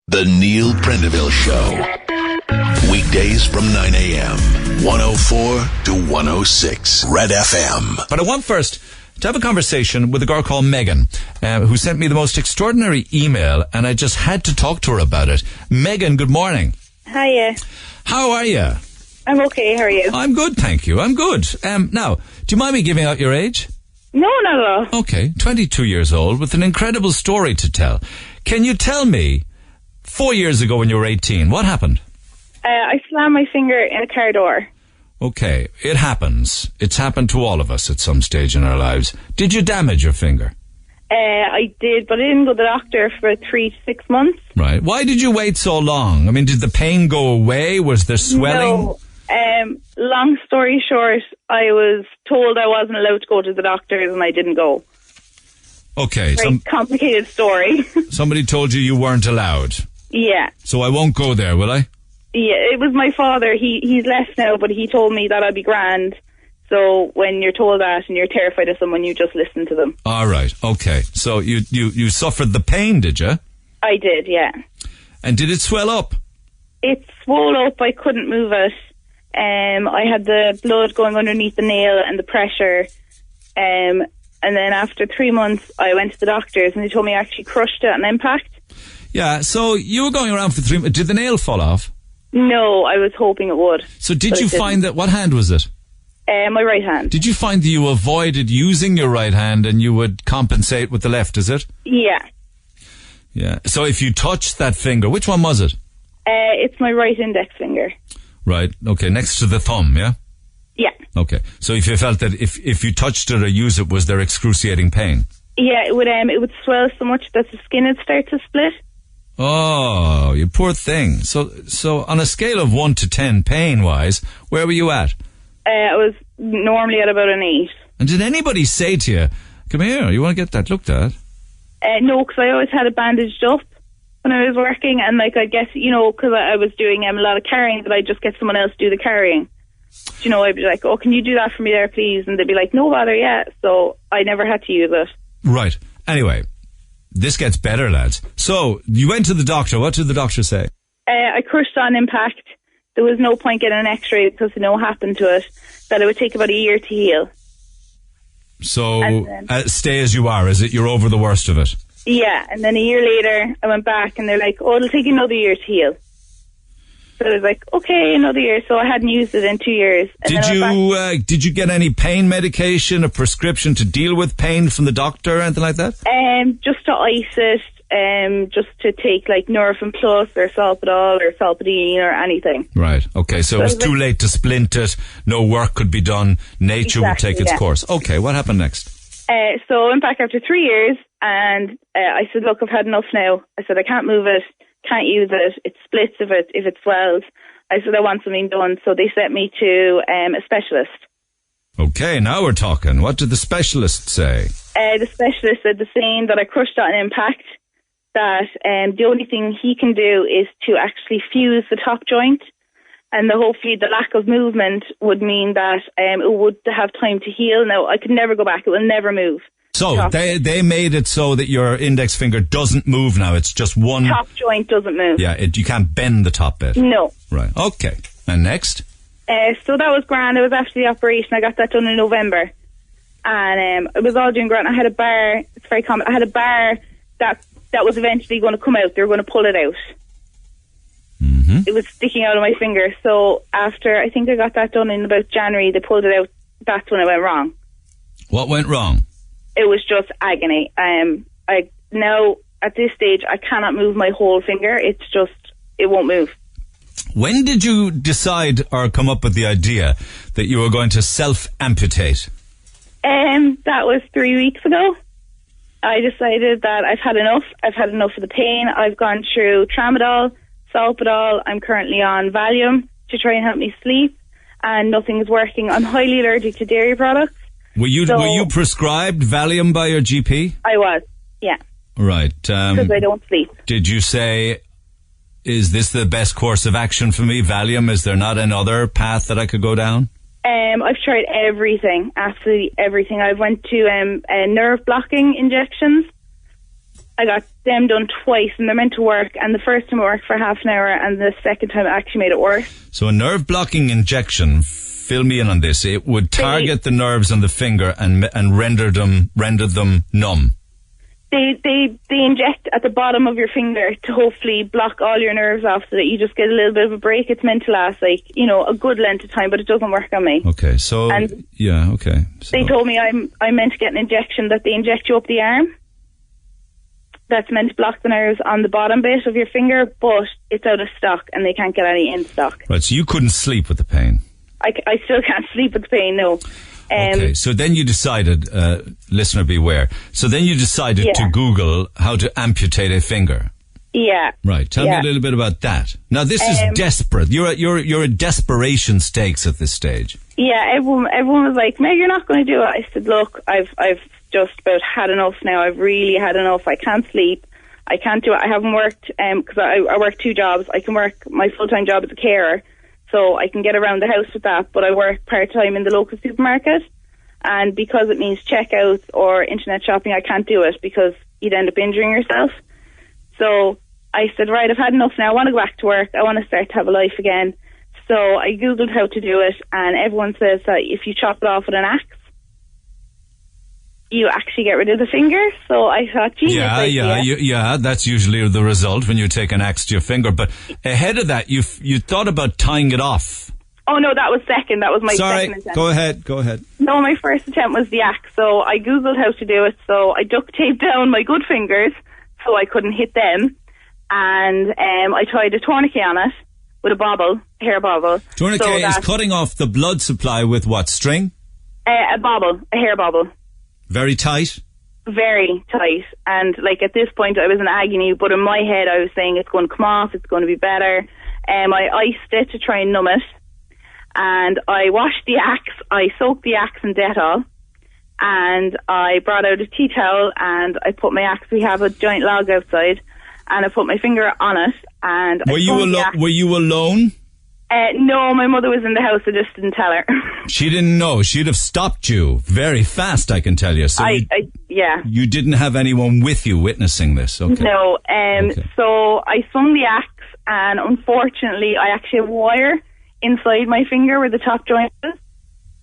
The Neil Prendeville Show. Weekdays from 9 a.m. 104 to 106. Red FM. But I want first to have a conversation with a girl called Megan, who sent me the most extraordinary email, and I just had to talk to her about it. Megan, good morning. Hiya. How are you? I'm okay, how are you? I'm good, thank you. I'm good. Now, do you mind me giving out your age? No, not at all. Okay, 22 years old with an incredible story to tell. Can you tell me, 4 years ago when you were 18, what happened? I slammed my finger in a car door. Okay, it happens. It's happened to all of us at some stage in our lives. Did you damage your finger? I did, but I didn't go to the doctor for 3 to 6 months. Right. Why did you wait so long? I mean, did the pain go away? Was there swelling? No. Long story short, I was told I wasn't allowed to go to the doctors and I didn't go. Okay. Very complicated story. Somebody told you weren't allowed. Yeah. So I won't go there, will I? Yeah, it was my father. He's left now, but he told me that I'd be grand. So when you're told that and you're terrified of someone, you just listen to them. All right. Okay. So you suffered the pain, did you? I did, yeah. And did it swell up? It swelled up. I couldn't move it. I had the blood going underneath the nail and the pressure. And then after 3 months, I went to the doctors and they told me I actually crushed it on impact. Yeah, so you were going around for 3 months. Did the nail fall off? No, I was hoping it would. So did you find that, what hand was it? My right hand. Did you find that you avoided using your right hand and you would compensate with the left, is it? Yeah. Yeah. So if you touched that finger, which one was it? It's my right index finger. Right. Okay. Next to the thumb, yeah? Yeah. Okay. So if you felt that if you touched it or used it, was there excruciating pain? Yeah, it would swell so much that the skin would start to split. Oh, you poor thing. So on a scale of 1 to 10, pain-wise, where were you at? I was normally at about an 8. And did anybody say to you, come here, you want to get that looked at? No, because I always had it bandaged up when I was working, and I guess, because I was doing a lot of carrying, that I'd just get someone else to do the carrying. I'd be like, oh, can you do that for me there, please? And they'd be like, no bother, yeah. So I never had to use it. Right. Anyway, this gets better, lads. So you went to the doctor. What did the doctor say? I crushed on impact. There was no point getting an x-ray because they know what happened to it, that it would take about a year to heal. So stay as you are, is it? You're over the worst of it? Yeah, and then a year later, I went back and they're like, oh, it'll take another year to heal. So I was like, okay, another year. So I hadn't used it in 2 years. And did you get any pain medication, a prescription to deal with pain from the doctor or anything like that? Just to ice it, just to take like Nurofen Plus or Solpadol or Solpadine or anything. Right, okay, so it was too late to splint it, no work could be done, nature would take its course. Okay, what happened next? So I went back after 3 years and I said, look, I've had enough now. I said, I can't move it, can't use it, it splits if it swells. I said, I want something done. So they sent me to a specialist. Okay, now we're talking. What did the specialist say? The specialist said the same, that I crushed on impact, that the only thing he can do is to actually fuse the top joint, and hopefully the lack of movement would mean that it would have time to heal. Now, I could never go back. It will never move. So they made it so that your index finger doesn't move now. It's just one... Top joint doesn't move. Yeah, you can't bend the top bit. No. Right, okay. And next? So that was grand. It was after the operation. I got that done in November. And it was all doing great. I had a bar, it's very common, I had a bar that was eventually going to come out. They were going to pull it out. Mm-hmm. It was sticking out of my finger. So after, I think I got that done in about January, they pulled it out. That's when it went wrong. What went wrong? It was just agony. Now, at this stage, I cannot move my whole finger. It won't move. When did you decide or come up with the idea that you were going to self-amputate? That was 3 weeks ago. I decided that I've had enough. I've had enough of the pain. I've gone through tramadol, Solpadol. I'm currently on Valium to try and help me sleep, and nothing's working. I'm highly allergic to dairy products. Were you prescribed Valium by your GP? I was, yeah. Right. Because I don't sleep. Did you say, is this the best course of action for me, Valium? Is there not another path that I could go down? I've tried everything, absolutely everything. I've went to nerve blocking injections. I got them done twice, and they're meant to work. And the first time it worked for half an hour, and the second time it actually made it worse. So a nerve blocking injection, fill me in on this. It would target the nerves on the finger and render them numb. They inject at the bottom of your finger to hopefully block all your nerves off so that you just get a little bit of a break. It's meant to last a good length of time, but it doesn't work on me. Okay, so okay. So. They told me I'm meant to get an injection that they inject you up the arm. That's meant to block the nerves on the bottom bit of your finger, but it's out of stock and they can't get any in stock. Right, so you couldn't sleep with the pain. I still can't sleep with the pain, no. Okay, so then you decided, listener beware, so then you decided to Google how to amputate a finger. Yeah. Right, tell me a little bit about that. Now this is desperate. You're at desperation stakes at this stage. Yeah, everyone was like, Meg, you're not going to do it. I said, look, I've just about had enough now. I've really had enough. I can't sleep. I can't do it. I haven't worked, because I work 2 jobs. I can work my full-time job as a carer, so I can get around the house with that, but I work part-time in the local supermarket, and because it means checkouts or internet shopping, I can't do it because you'd end up injuring yourself. So I said, right, I've had enough now. I want to go back to work. I want to start to have a life again. So I Googled how to do it, and everyone says that if you chop it off with an axe, you actually get rid of the finger. So I thought, that's usually the result when you take an axe to your finger. But ahead of that, you thought about tying it off. Oh no, that was second. That was my second attempt. Go ahead. No, my first attempt was the axe. So I Googled how to do it. So I duct taped down my good fingers so I couldn't hit them, and I tied a tourniquet on it with a hair bobble. Tourniquet is cutting off the blood supply with what, string? A hair bobble. Very tight? Very tight. And like at this point I was in agony, but in my head I was saying it's going to come off, it's going to be better. I iced it to try and numb it. And I washed the axe, I soaked the axe in Dettol, and I brought out a tea towel and I put my axe, we have a giant log outside, and I put my finger on it, and Were you alone? No, my mother was in the house. I just didn't tell her. She didn't know. She'd have stopped you very fast, I can tell you. So you didn't have anyone with you witnessing this. Okay. No. So I swung the axe, and unfortunately, I actually have wire inside my finger where the top joint is,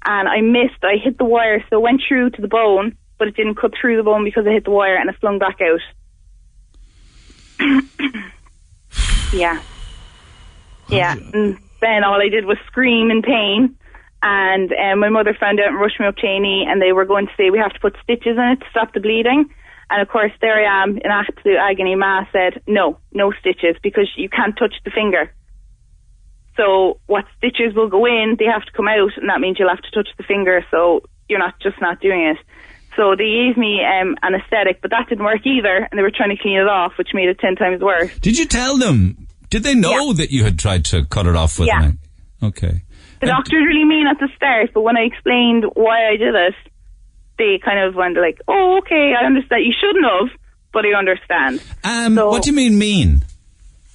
and I missed. I hit the wire, so it went through to the bone, but it didn't cut through the bone because I hit the wire, and it flung back out. Yeah. And then all I did was scream in pain, and my mother found out and rushed me up to A&E, and they were going to say we have to put stitches in it to stop the bleeding. And of course there I am in absolute agony. Ma said no stitches, because you can't touch the finger. So what stitches will go in, they have to come out, and that means you'll have to touch the finger, so you're not doing it. So they gave me anesthetic, but that didn't work either, and they were trying to clean it off, which made it 10 times worse. Did you tell them? Did they know that you had tried to cut it off with an axe? Okay. The doctors really mean at the start, but when I explained why I did it, they kind of went like, oh, okay, I understand. You shouldn't have, but I understand. What do you mean?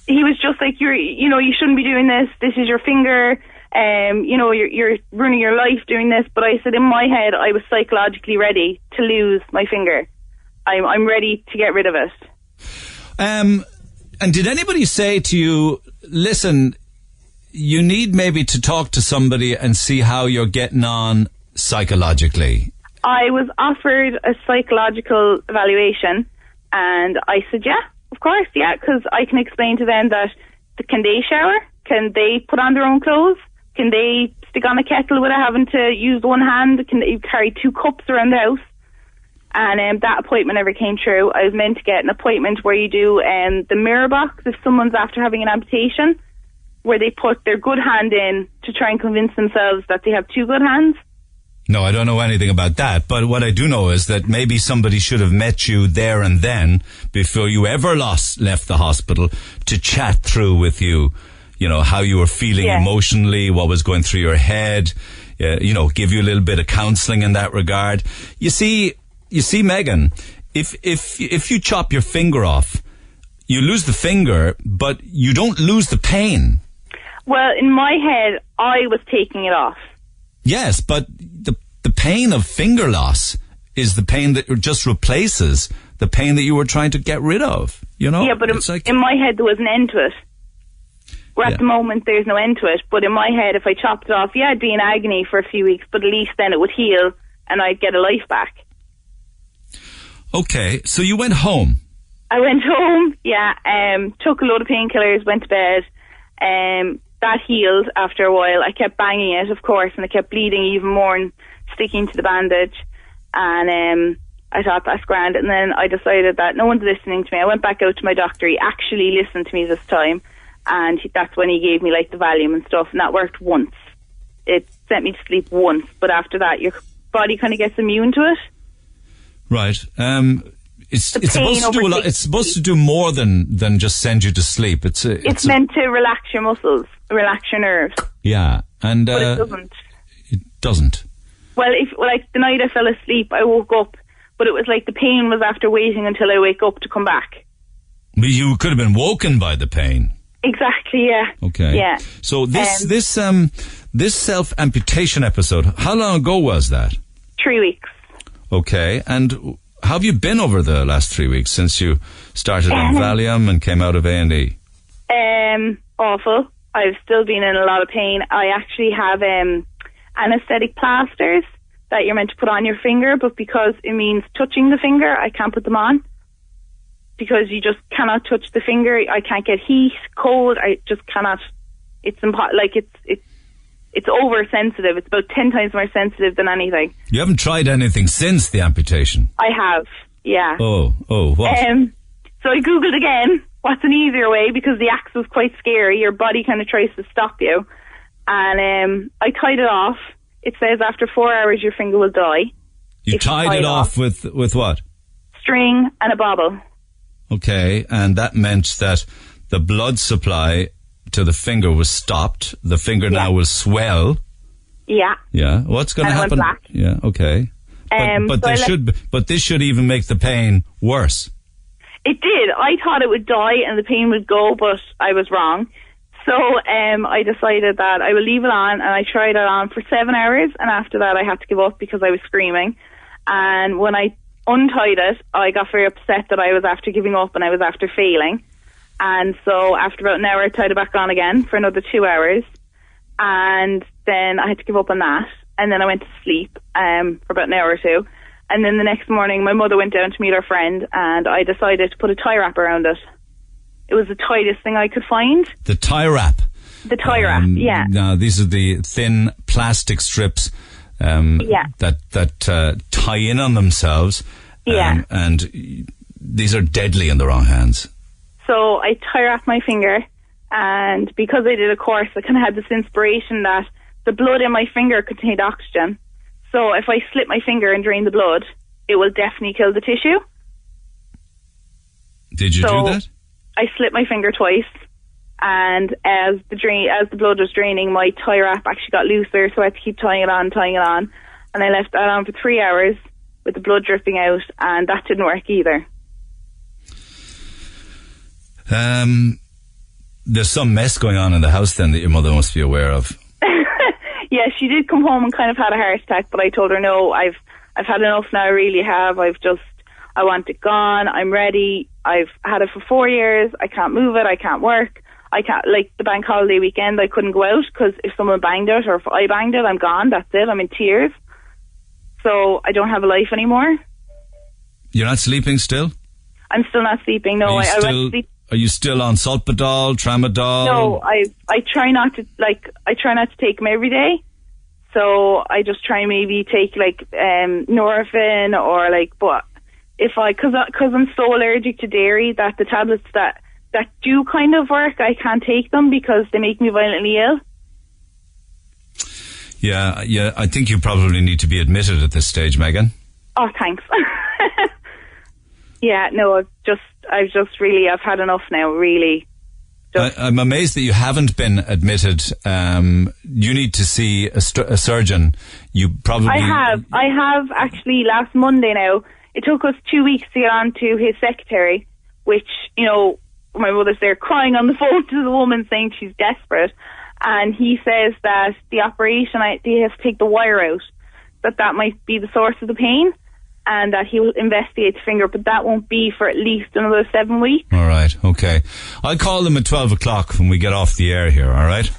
He was just like, you shouldn't be doing this. This is your finger. You're ruining your life doing this. But I said in my head, I was psychologically ready to lose my finger. I'm ready to get rid of it. And did anybody say to you, listen, you need maybe to talk to somebody and see how you're getting on psychologically? I was offered a psychological evaluation, and I said, yeah, of course, yeah, because I can explain to them that can they shower? Can they put on their own clothes? Can they stick on a kettle without having to use one hand? Can they carry 2 cups around the house? And that appointment never came true. I was meant to get an appointment where you do the mirror box if someone's after having an amputation, where they put their good hand in to try and convince themselves that they have 2 good hands. No, I don't know anything about that, but what I do know is that maybe somebody should have met you there and then before you ever left the hospital to chat through with you, how you were feeling emotionally, what was going through your head, give you a little bit of counselling in that regard. You see, Megan, if you chop your finger off, you lose the finger, but you don't lose the pain. Well, in my head, I was taking it off. Yes, but the pain of finger loss is the pain that just replaces the pain that you were trying to get rid of, you know? Yeah, but in my head there was an end to it. Where at the moment there's no end to it, but in my head, if I chopped it off, it'd be in agony for a few weeks, but at least then it would heal and I'd get a life back. Okay, so you went home. I went home, took a load of painkillers, went to bed. That healed after a while. I kept banging it, of course, and it kept bleeding even more and sticking to the bandage. And I thought, that's grand. And then I decided that no one's listening to me. I went back out to my doctor. He actually listened to me this time. And that's when he gave me like the Valium and stuff, and that worked once. It sent me to sleep once, but after that your body kind of gets immune to it. Right. It's supposed to do a lot. It's supposed to do more than just send you to sleep. It's meant to relax your muscles, relax your nerves. Yeah, and but it doesn't. It doesn't. Well, like the night I fell asleep, I woke up, but it was like the pain was after waiting until I wake up to come back. But you could have been woken by the pain. Exactly, yeah. Okay. Yeah. So this self-amputation episode, how long ago was that? 3 weeks. Okay. And how have you been over the last 3 weeks since you started on Valium and came out of A&E? Awful. I've still been in a lot of pain. I actually have anesthetic plasters that you're meant to put on your finger, but because it means touching the finger, I can't put them on. Because you just cannot touch the finger. I can't get heat, cold. I just cannot. It's it's oversensitive. It's about 10 times more sensitive than anything. You haven't tried anything since the amputation? I have, yeah. Oh, what? So I googled again, what's an easier way, because the axe was quite scary. Your body kind of tries to stop you. And I tied it off. It says after 4 hours your finger will die. You tied it off with what? String and a bobble. Okay, and that meant that the blood supply to the finger was stopped. The finger now will swell. Yeah. Yeah. What's going to happen? Black. Yeah. Okay. But this should even make the pain worse. It did. I thought it would die and the pain would go, but I was wrong. So I decided that I will leave it on, and I tried it on for 7 hours, and after that I had to give up because I was screaming. And when I untied it, I got very upset that I was after giving up and I was after failing. And so after about an hour I tied it back on again for another 2 hours, and then I had to give up on that, and then I went to sleep for about an hour or two, and then the next morning my mother went down to meet her friend, and I decided to put a tie wrap around it. It was the tightest thing I could find. The tie wrap? The tie wrap, yeah. Now these are the thin plastic strips that tie in on themselves. And these are deadly in the wrong hands. So I tie wrapped my finger, and because I did a course, I kind of had this inspiration that the blood in my finger contained oxygen. So if I slit my finger and drain the blood, it will definitely kill the tissue. Did you do that? I slit my finger twice, and as the blood was draining, my tie wrap actually got looser, so I had to keep tying it on, and I left that on for 3 hours with the blood dripping out, and that didn't work either. There's some mess going on in the house then that your mother must be aware of. Yeah, she did come home and kind of had a heart attack, but I told her, no, I've had enough now, I really have. I want it gone, I'm ready. I've had it for 4 years, I can't move it, I can't work. I can't, like the bank holiday weekend, I couldn't go out because if someone banged it or if I banged it, I'm gone, that's it, I'm in tears. So I don't have a life anymore. You're not sleeping still? I'm still not sleeping, no. I went to sleep. Are you still on Solpadol, Tramadol? No, I try not to take them every day. So I just try maybe take like Nurofen or like, but if cause I'm so allergic to dairy that the tablets that do kind of work, I can't take them because they make me violently ill. Yeah, I think you probably need to be admitted at this stage, Megan. Oh, thanks. Yeah, no, I've had enough now, really. I'm amazed that you haven't been admitted. You need to see a surgeon. You probably... I have actually last Monday now. It took us 2 weeks to get on to his secretary, which, my mother's there crying on the phone to the woman saying she's desperate. And he says that the operation, they have to take the wire out, that might be the source of the pain. and that he will investigate the finger, but that won't be for at least another 7 weeks. All right, okay. I'll call them at 12 o'clock when we get off the air here, all right?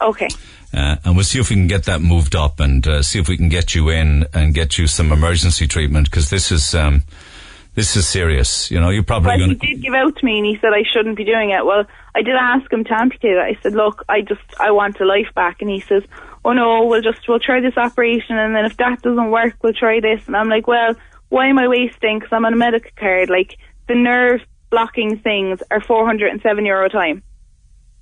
Okay. And we'll see if we can get that moved up and see if we can get you in and get you some emergency treatment, because this is serious. You know, you're probably Well, going to... he did give out to me and he said I shouldn't be doing it. Well, I did ask him to amputate it. I said, look, I want a life back. And he says, oh no, we'll try this operation, and then if that doesn't work, we'll try this. And I'm like, well, why am I wasting, because I'm on a medical card, like the nerve blocking things are €407 a time.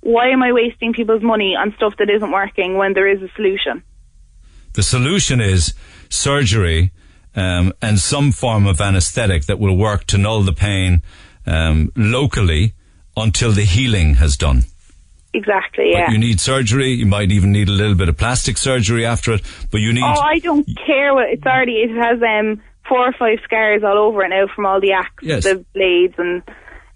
Why am I wasting people's money on stuff that isn't working when there is a solution? The solution is surgery and some form of anaesthetic that will work to null the pain locally until the healing has done. Exactly, yeah. But you need surgery. You might even need a little bit of plastic surgery after it. But you need... Oh, I don't care what... It has 4 or 5 scars all over it now from all the axe, the blades and...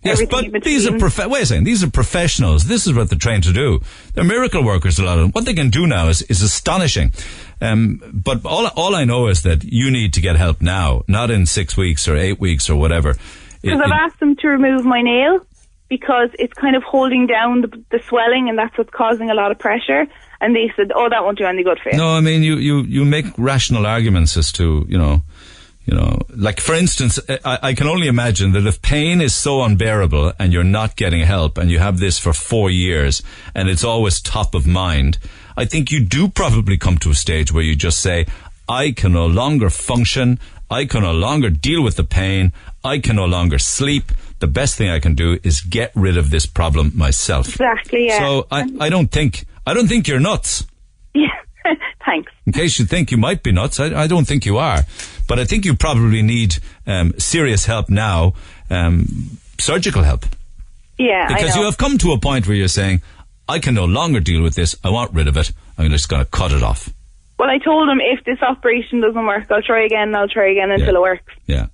Yes, but these are wait a second. These are professionals. This is what they're trained to do. They're miracle workers, a lot of them. What they can do now is astonishing. But all I know is that you need to get help now, not in 6 weeks or 8 weeks or whatever. Because I've asked them to remove my nail because it's kind of holding down the swelling, and that's what's causing a lot of pressure. And they said, "Oh, that won't do any good for you." No, I mean you make rational arguments as to like, for instance, I can only imagine that if pain is so unbearable and you're not getting help and you have this for 4 years and it's always top of mind, I think you do probably come to a stage where you just say, I can no longer function, I can no longer deal with the pain, I can no longer sleep. The best thing I can do is get rid of this problem myself. Exactly, yeah. So I don't think you're nuts. Yeah. Thanks. In case you think you might be nuts, I don't think you are. But I think you probably need serious help now, surgical help. Yeah, because you have come to a point where you're saying, I can no longer deal with this, I want rid of it, I'm just going to cut it off. Well, I told him if this operation doesn't work, I'll try again until it works. Yeah.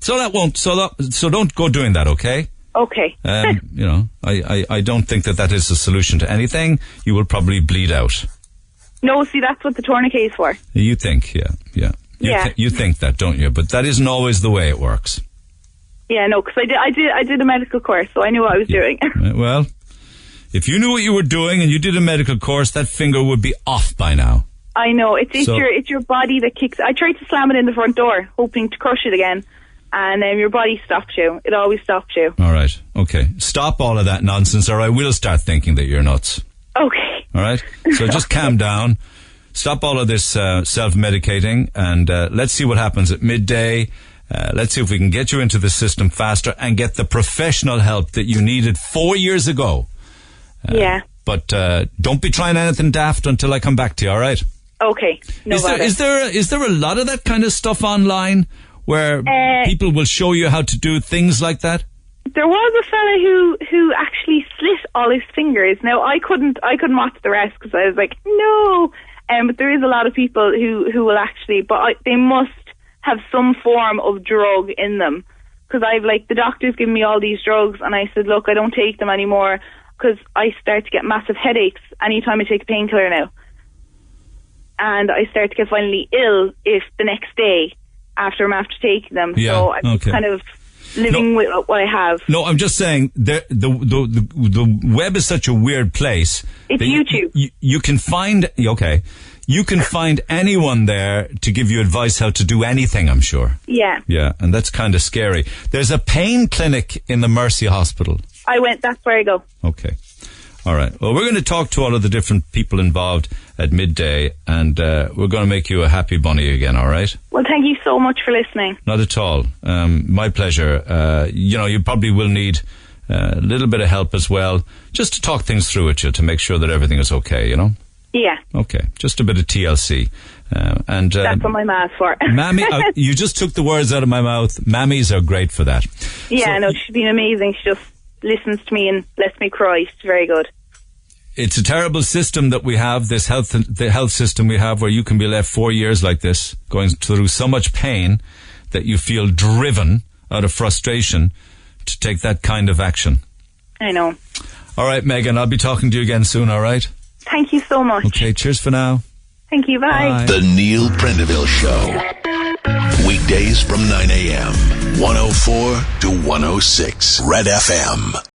So don't go doing that, okay? Okay. I don't think that is a solution to anything. You will probably bleed out. No, see, that's what the tourniquet is for. You think, yeah. You think that, don't you? But that isn't always the way it works. Yeah, no, because I did a medical course, so I knew what I was doing. Well, if you knew what you were doing and you did a medical course, that finger would be off by now. I know. It's your body that kicks. I tried to slam it in the front door, hoping to crush it again, and your body stops you. It always stops you. All right. Okay. Stop all of that nonsense, or I will start thinking that you're nuts. Okay. All right? So just calm down. Stop all of this self-medicating, and let's see what happens at midday. Let's see if we can get you into the system faster and get the professional help that you needed 4 years ago. Yeah. But don't be trying anything daft until I come back to you, all right? Okay. Is there a lot of that kind of stuff online where people will show you how to do things like that? There was a fella who actually slit all his fingers. Now I couldn't watch the rest because I was like, no. But there is a lot of people who will actually, but they must have some form of drug in them. Because the doctor's given me all these drugs, and I said, look, I don't take them anymore because I start to get massive headaches anytime I take a painkiller now. And I start to get violently ill if the next day after taking them. Yeah, so I'm kind of living with what I have. No, I'm just saying the web is such a weird place. It's YouTube. You can find you can find anyone there to give you advice how to do anything, I'm sure. Yeah. Yeah, and that's kind of scary. There's a pain clinic in the Mercy Hospital. That's where I go. Okay. All right. Well, we're going to talk to all of the different people involved at midday, and we're going to make you a happy bunny again, all right? Well, thank you so much for listening. Not at all. My pleasure. You probably will need a little bit of help as well, just to talk things through with you to make sure that everything is okay, you know? Yeah. Okay. Just a bit of TLC. That's what my ma's for. Mammy, you just took the words out of my mouth. Mammies are great for that. Yeah, she's been amazing. She just listens to me and lets me cry. It's very good. It's a terrible system that we have, the health system we have, where you can be left 4 years like this, going through so much pain that you feel driven out of frustration to take that kind of action. I know. All right, Megan, I'll be talking to you again soon, all right? Thank you so much. Okay, cheers for now. Thank you, bye. The Neil Prendeville Show. Weekdays from 9 a.m. 104 to 106. Red FM.